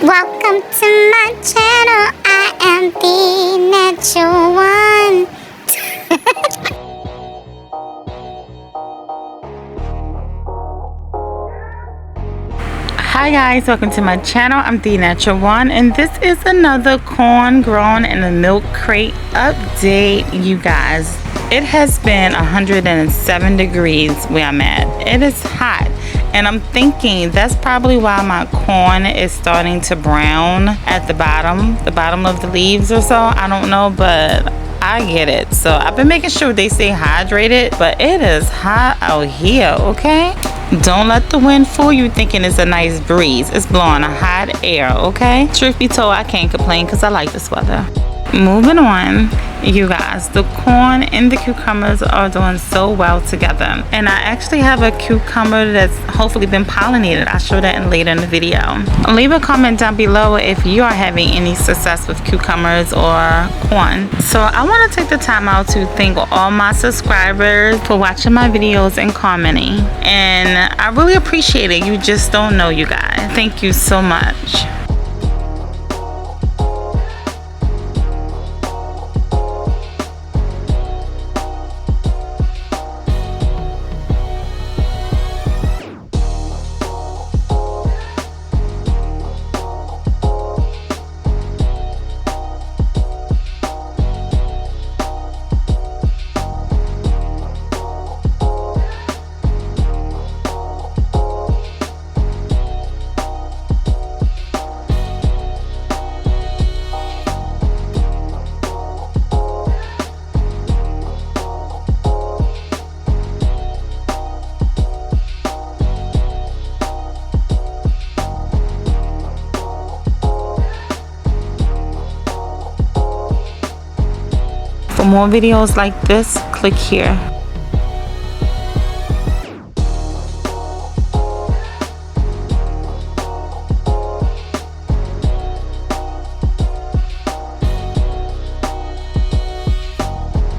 Welcome to my channel. I am the natural one. Hi guys, welcome to my channel. I'm the Natural One, and this is another corn grown in a milk crate update, you guys. It has been 107 degrees where I'm at. It is hot, and I'm thinking that's probably why my corn is starting to brown at the bottom of the leaves or so. I don't know, but I get it. So I've been making sure they stay hydrated, but it is hot out here, okay? Don't let the wind fool you thinking it's a nice breeze. It's blowing a hot air, okay? Truth be told, I can't complain because I like this weather. Moving on, you guys, the corn and the cucumbers are doing so well together, and I actually have a cucumber that's hopefully been pollinated. I'll show that later in the video. Leave a comment down below if you are having any success with cucumbers or corn. So I want to take the time out to thank all my subscribers for watching my videos and commenting, and I really appreciate it. You just don't know, you guys. Thank you so much. For more videos like this, click here.